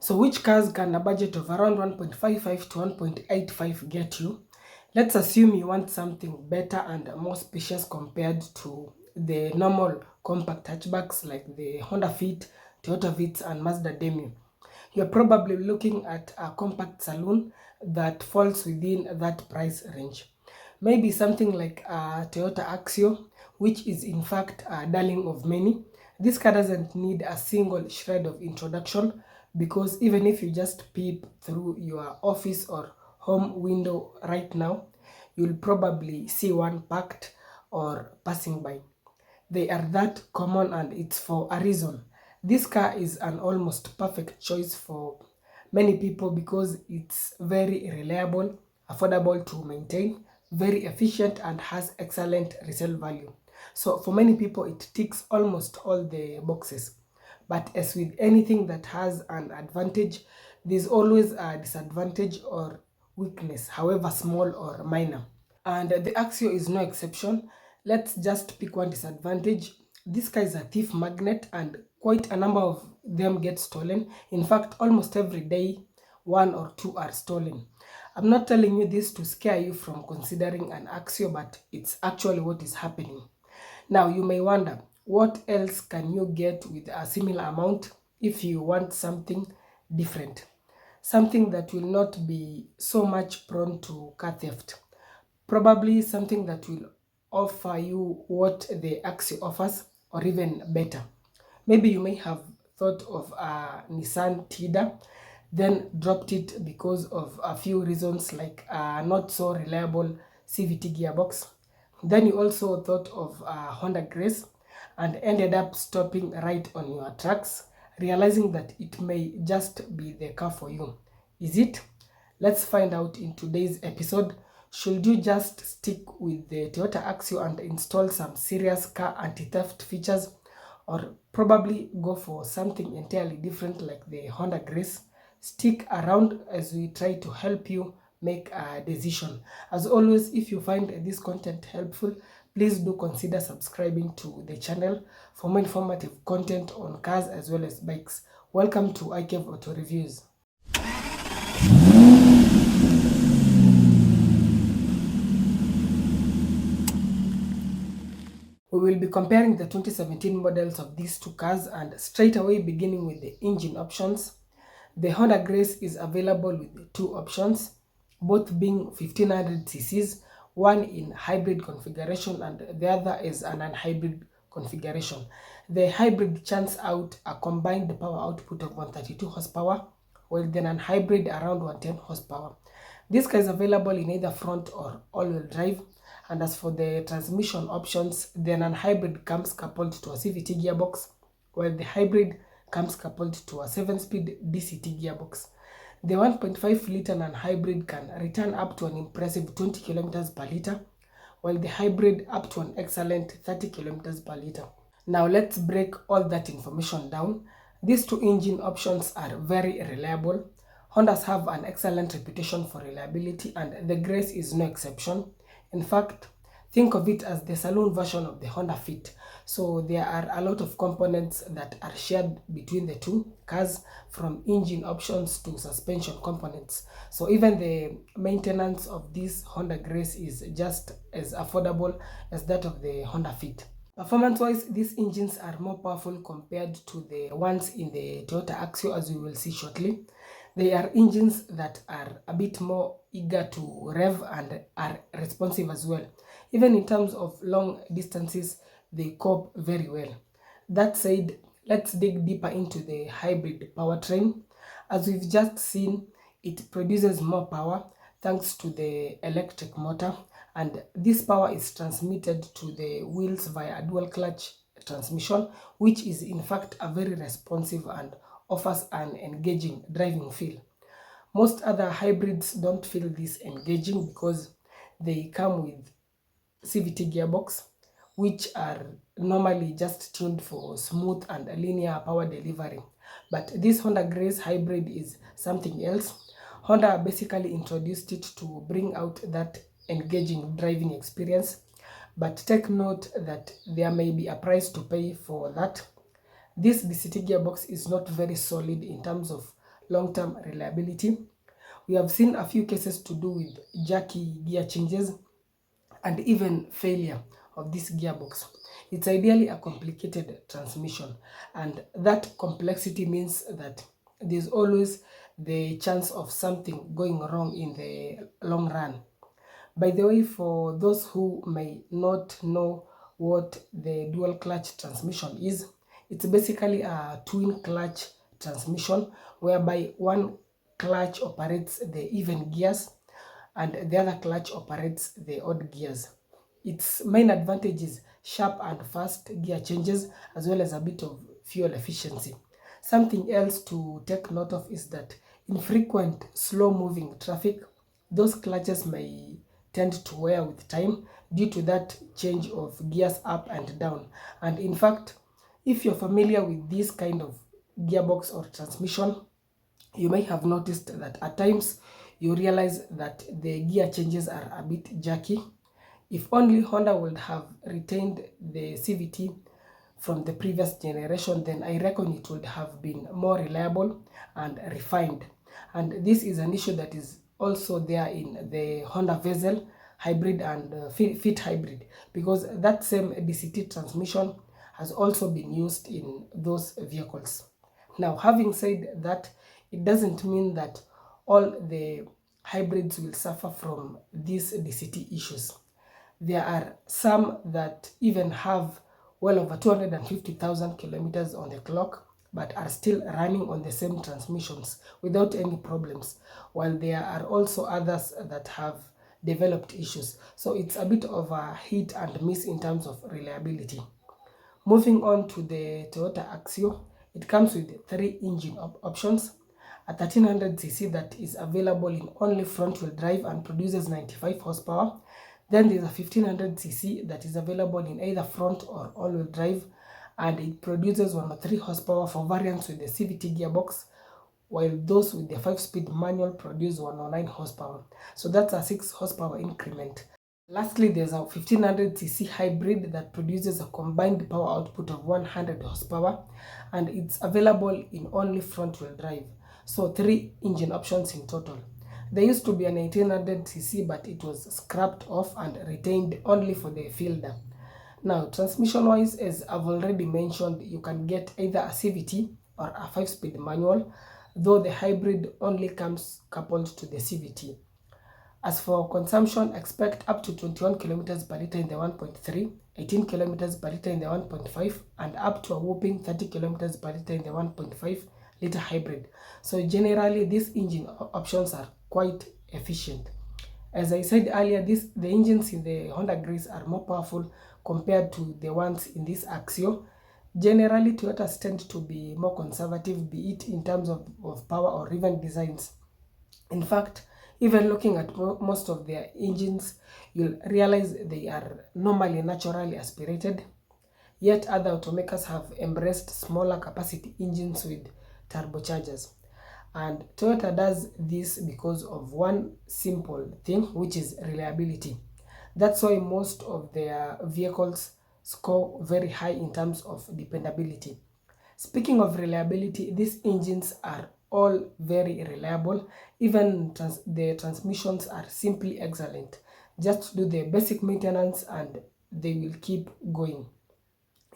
So which cars can a budget of around 1.55 to 1.85 get you? Let's assume you want something better and more spacious compared to the normal compact hatchbacks like the Honda Fit, Toyota Vitz and Mazda Demio. You're probably looking at a compact saloon that falls within that price range. Maybe something like a Toyota Axio, which is in fact a darling of many. This car doesn't need a single shred of introduction because even if you just peep through your office or home window right now, you'll probably see one parked or passing by. They are that common and it's for a reason. This car is an almost perfect choice for many people because it's very reliable, affordable to maintain, very efficient and has excellent resale value. So for many people it ticks almost all the boxes. But as with anything that has an advantage, there's always a disadvantage or weakness, however small or minor. And the Axio is no exception. Let's just pick one disadvantage. This guy is a thief magnet and quite a number of them get stolen. In fact, almost every day, one or two are stolen. I'm not telling you this to scare you from considering an Axio, but it's actually what is happening. Now, you may wonder, what else can you get with a similar amount if you want something different? Something that will not be so much prone to car theft. Probably something that will offer you what the Axie offers or even better. Maybe you may have thought of a Nissan Tida, then dropped it because of a few reasons like a not so reliable CVT gearbox. Then you also thought of a Honda Grace and ended up stopping right on your tracks, realizing that it may just be the car for you. Is it? Let's find out in today's episode. Should you just stick with the Toyota Axio and install some serious car anti-theft features, or probably go for something entirely different like the Honda Grace? Stick around as we try to help you make a decision. As always, if you find this content helpful, please do consider subscribing to the channel for more informative content on cars as well as bikes. Welcome to iCave Auto Reviews. We will be comparing the 2017 models of these two cars and straight away beginning with the engine options. The Honda Grace is available with two options, both being 1500 cc's, one in hybrid configuration and the other is an unhybrid configuration. The hybrid churns out a combined power output of 132 horsepower, while the non-hybrid around 110 horsepower. This car is available in either front or all-wheel drive. And as for the transmission options, the non-hybrid comes coupled to a CVT gearbox, while the hybrid comes coupled to a 7-speed DCT gearbox. The 1.5-liter non-hybrid can return up to an impressive 20 kilometers per liter, while the hybrid up to an excellent 30 kilometers per liter. Now let's break all that information down. These two engine options are very reliable. Hondas have an excellent reputation for reliability and the Grace is no exception. In fact, think of it as the saloon version of the Honda Fit. So there are a lot of components that are shared between the two cars, from engine options to suspension components. So even the maintenance of this Honda Grace is just as affordable as that of the Honda Fit. Performance-wise, these engines are more powerful compared to the ones in the Toyota Axio, as we will see shortly. They are engines that are a bit more eager to rev and are responsive as well. Even in terms of long distances, they cope very well. That said, let's dig deeper into the hybrid powertrain. As we've just seen, it produces more power thanks to the electric motor, and this power is transmitted to the wheels via a dual clutch transmission, which is in fact a very responsive and offers an engaging driving feel. Most other hybrids don't feel this engaging because they come with CVT gearbox, which are normally just tuned for smooth and linear power delivery. But this Honda Grace hybrid is something else. Honda basically introduced it to bring out that engaging driving experience, but take note that there may be a price to pay for that. This DCT gearbox is not very solid in terms of long-term reliability. We have seen a few cases to do with jerky gear changes and even failure of this gearbox. It's ideally a complicated transmission, and that complexity means that there's always the chance of something going wrong in the long run. By the way, for those who may not know what the dual clutch transmission is, it's basically a twin clutch transmission whereby one clutch operates the even gears and the other clutch operates the odd gears. Its main advantage is sharp and fast gear changes as well as a bit of fuel efficiency. Something else to take note of is that in frequent slow moving traffic, those clutches may tend to wear with time due to that change of gears up and down. And in fact, if you're familiar with this kind of gearbox or transmission, you may have noticed that at times you realize that the gear changes are a bit jerky. If only Honda would have retained the CVT from the previous generation, then I reckon it would have been more reliable and refined. And this is an issue that is also there in the Honda Vezel hybrid and Fit hybrid, because that same DCT transmission has also been used in those vehicles. Now, having said that, it doesn't mean that all the hybrids will suffer from these DCT issues. There are some that even have well over 250,000 kilometers on the clock but are still running on the same transmissions without any problems, while there are also others that have developed issues. So it's a bit of a hit and miss in terms of reliability. Moving on to the Toyota Axio, it comes with three engine options: a 1300cc that is available in only front-wheel drive and produces 95 horsepower. Then there's a 1500cc that is available in either front or all-wheel drive, and it produces 103 horsepower for variants with the CVT gearbox, while those with the 5-speed manual produce 109 horsepower. So that's a 6 horsepower increment. Lastly, there's a 1500cc hybrid that produces a combined power output of 100 horsepower, and it's available in only front-wheel drive. So three engine options in total. There used to be a 1900cc, but it was scrapped off and retained only for the Fielder. Now, transmission-wise, as I've already mentioned, you can get either a CVT or a 5-speed manual, though the hybrid only comes coupled to the CVT. As for consumption, expect up to 21 kilometers per liter in the 1.3, 18 kilometers per liter in the 1.5, and up to a whopping 30 kilometers per liter in the 1.5 liter hybrid. So generally, these engine options are quite efficient. As I said earlier, the engines in the Honda Grace are more powerful compared to the ones in this Axio. Generally, Toyotas tend to be more conservative, be it in terms of power or even designs. In fact, even looking at most of their engines, you'll realize they are normally naturally aspirated. Yet other automakers have embraced smaller capacity engines with turbochargers. And Toyota does this because of one simple thing, which is reliability. That's why most of their vehicles score very high in terms of dependability. Speaking of reliability, these engines are all very reliable. Even the transmissions are simply excellent. Just do the basic maintenance and they will keep going.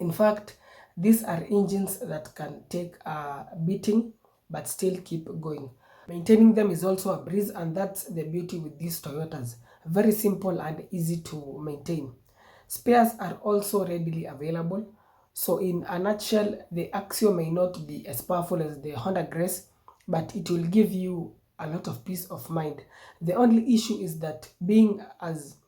In fact, these are engines that can take a beating but still keep going. Maintaining them is also a breeze, and that's the beauty with these Toyotas. Very simple and easy to maintain. Spares are also readily available. So in a nutshell, the Axio may not be as powerful as the Honda Grace, but it will give you a lot of peace of mind. The only issue is that being as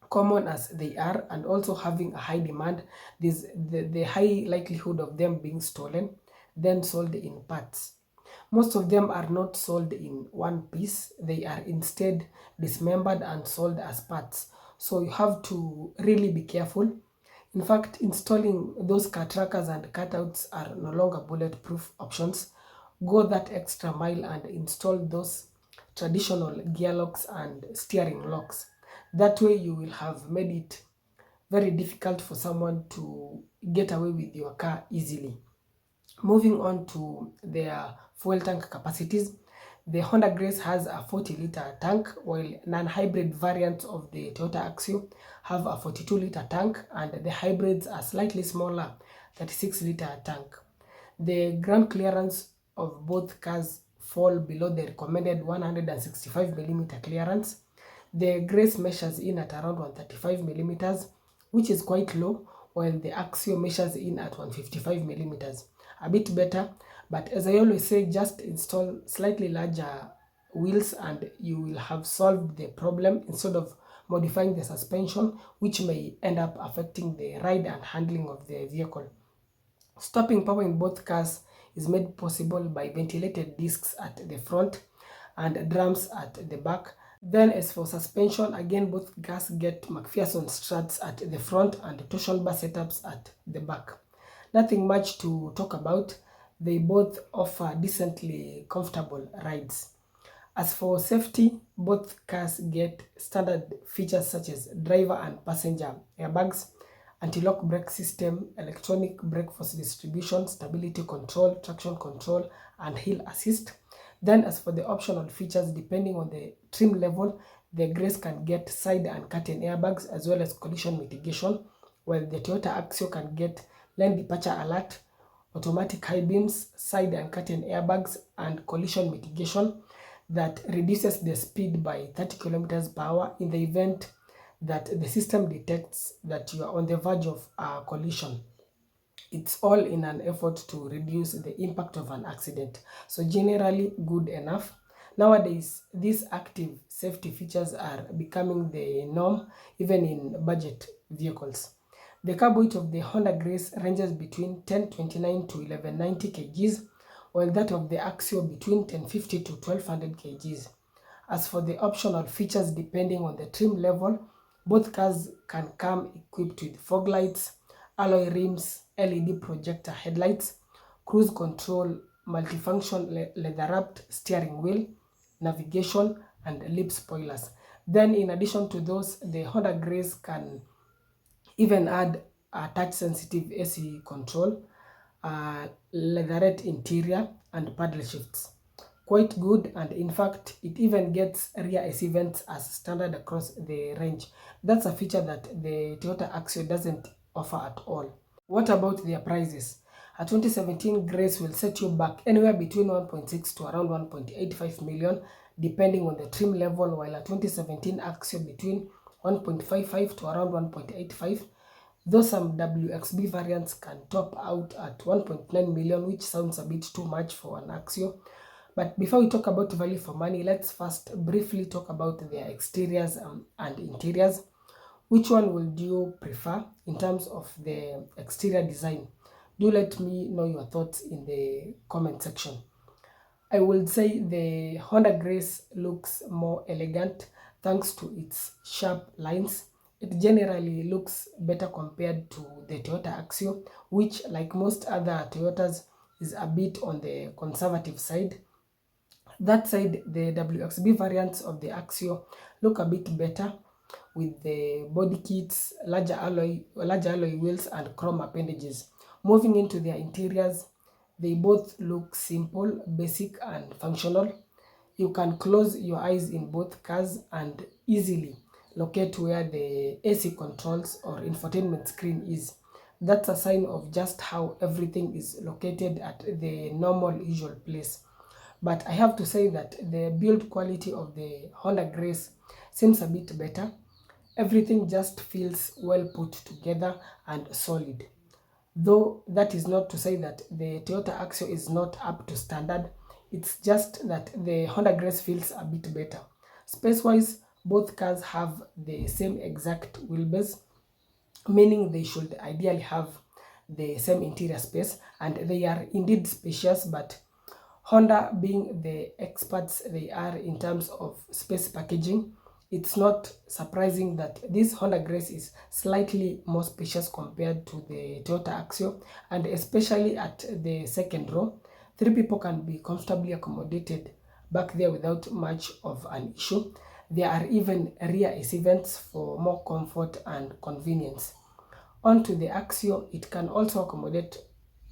common as they are and also having a high demand, there's the high likelihood of them being stolen, then sold in parts. Most of them are not sold in one piece, they are instead dismembered and sold as parts. So you have to really be careful. In fact, installing those car trackers and cutouts are no longer bulletproof options. Go that extra mile and install those traditional gear locks and steering locks. That way you will have made it very difficult for someone to get away with your car easily. Moving on to their fuel tank capacities. The Honda Grace has a 40-liter tank, while non-hybrid variants of the Toyota Axio have a 42-liter tank, and the hybrids are slightly smaller, 36-liter tank. The ground clearance of both cars fall below the recommended 165mm clearance. The Grace measures in at around 135mm, which is quite low, while the Axio measures in at 155mm. A bit better, but as I always say, just install slightly larger wheels and you will have solved the problem instead of modifying the suspension, which may end up affecting the ride and handling of the vehicle. Stopping power in both cars is made possible by ventilated discs at the front and drums at the back. Then as for suspension, again both cars get McPherson struts at the front and torsion bar setups at the back. Nothing much to talk about. They both offer decently comfortable rides. As for safety, both cars get standard features such as driver and passenger airbags, anti-lock brake system, electronic brake force distribution, stability control, traction control, and hill assist. Then as for the optional features, depending on the trim level, the Grace can get side and curtain airbags as well as collision mitigation, while the Toyota Axio can get lane departure alert, automatic high beams, side and curtain airbags, and collision mitigation that reduces the speed by 30 kilometers per hour in the event that the system detects that you are on the verge of a collision. It's all in an effort to reduce the impact of an accident. So generally good enough. Nowadays, these active safety features are becoming the norm even in budget vehicles. The carb weight of the Honda Grace ranges between 1029 to 1190 kgs, while that of the Axio between 1050 to 1200 kgs. As for the optional features, depending on the trim level, both cars can come equipped with fog lights, alloy rims, LED projector headlights, cruise control, multifunction leather-wrapped steering wheel, navigation, and lip spoilers. Then in addition to those, the Honda Grace can even add a touch-sensitive AC control, leatherette interior, and paddle shifts. Quite good, and in fact, it even gets rear AC vents as standard across the range. That's a feature that the Toyota Axio doesn't offer at all. What about their prices? A 2017 Grace will set you back anywhere between 1.6 to around 1.85 million, depending on the trim level, while a 2017 Axio between 1.55 to around 1.85. Though some WXB variants can top out at 1.9 million, which sounds a bit too much for an Axio. But before we talk about value for money, let's first briefly talk about their exteriors and interiors. Which one would you prefer in terms of the exterior design? Do let me know your thoughts in the comment section. I would say the Honda Grace looks more elegant thanks to its sharp lines. It generally looks better compared to the Toyota Axio, which, like most other Toyotas, is a bit on the conservative side. That said, the WXB variants of the Axio look a bit better with the body kits, larger alloy wheels, and chrome appendages. Moving into their interiors, they both look simple, basic, and functional. You can close your eyes in both cars and easily locate where the AC controls or infotainment screen is. That's a sign of just how everything is located at the normal usual place. But I have to say that the build quality of the Honda Grace seems a bit better. Everything just feels well put together and solid. Though that is not to say that the Toyota Axio is not up to standard, it's just that the Honda Grace feels a bit better. Space-wise, both cars have the same exact wheelbase, meaning they should ideally have the same interior space, and they are indeed spacious, but Honda being the experts they are in terms of space packaging, it's not surprising that this Honda Grace is slightly more spacious compared to the Toyota Axio, and especially at the second row. Three people can be comfortably accommodated back there without much of an issue. There are even rear AC vents for more comfort and convenience. Onto the Axio, it can also accommodate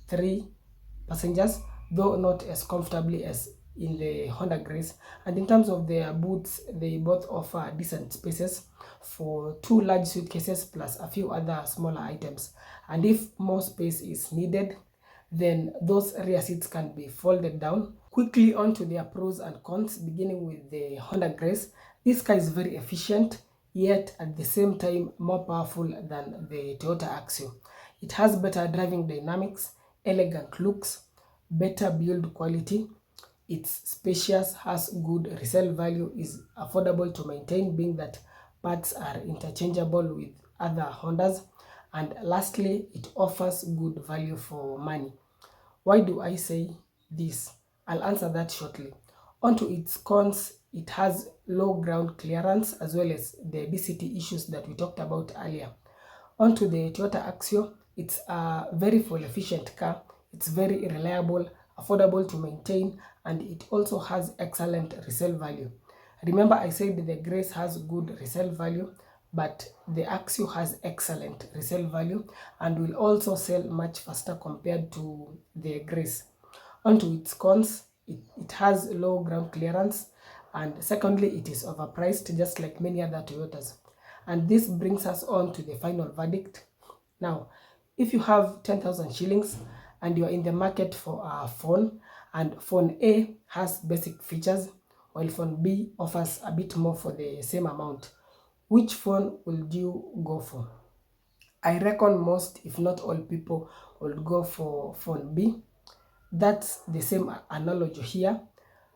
3 passengers, though not as comfortably as in the Honda Grace. And in terms of their boots, they both offer decent spaces for 2 large suitcases plus a few other smaller items. And if more space is needed, then those rear seats can be folded down. Quickly onto their pros and cons, beginning with the Honda Grace. This car is very efficient, yet at the same time more powerful than the Toyota Axio. It has better driving dynamics, elegant looks, better build quality. It's spacious, has good resale value, is affordable to maintain, being that parts are interchangeable with other Hondas, and lastly, it offers good value for money. Why do I say this? I'll answer that shortly. Onto its cons, it has low ground clearance as well as the obesity issues that we talked about earlier. Onto the Toyota Axio, it's a very fuel efficient car, it's very reliable, affordable to maintain, and it also has excellent resale value. Remember I said the Grace has good resale value, but the Axio has excellent resale value and will also sell much faster compared to the Grace. Onto its cons, it has low ground clearance, and secondly, it is overpriced just like many other Toyotas. And this brings us on to the final verdict. Now, if you have 10,000 shillings and you are in the market for a phone, and phone A has basic features while phone B offers a bit more for the same amount, which phone will you go for? I reckon most, if not all people, will go for phone B. That's the same analogy here.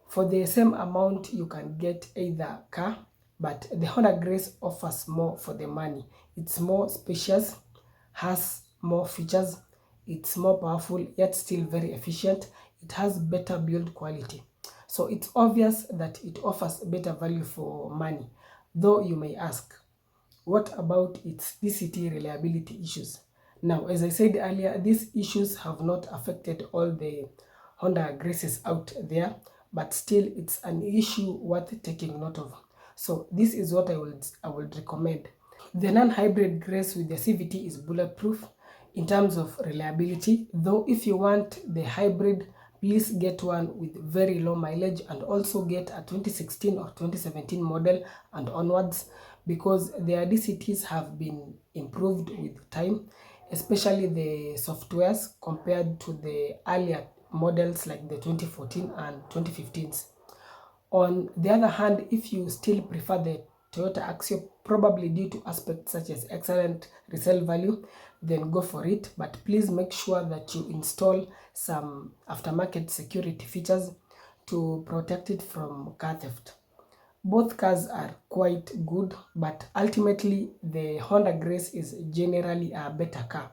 For the same amount, you can get either car, but the Honda Grace offers more for the money. It's more spacious, has more features, it's more powerful, yet still very efficient. It has better build quality. So it's obvious that it offers better value for money. Though you may ask, what about its DCT reliability issues? Now, as I said earlier, these issues have not affected all the Honda Graces out there, but still it's an issue worth taking note of. So this is what I would recommend. The non-hybrid Grace with the CVT is bulletproof in terms of reliability, though if you want the hybrid, please get one with very low mileage and also get a 2016 or 2017 model and onwards, because their DCTs have been improved with time, especially the softwares compared to the earlier models like the 2014 and 2015s. On the other hand, if you still prefer the Toyota Axio, probably due to aspects such as excellent resale value, then go for it. But please make sure that you install some aftermarket security features to protect it from car theft. Both cars are quite good, but ultimately the Honda Grace is generally a better car.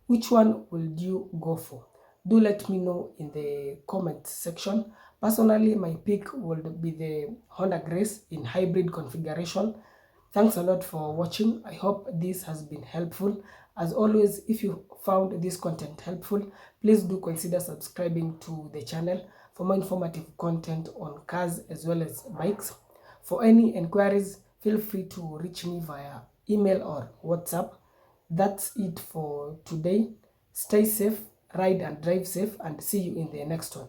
Which one would you go for? Do let me know in the comment section. Personally, my pick would be the Honda Grace in hybrid configuration. Thanks a lot for watching. I hope this has been helpful. As always, if you found this content helpful, please do consider subscribing to the channel for more informative content on cars as well as bikes. For any enquiries, feel free to reach me via email or WhatsApp. That's it for today. Stay safe, ride and drive safe, and see you in the next one.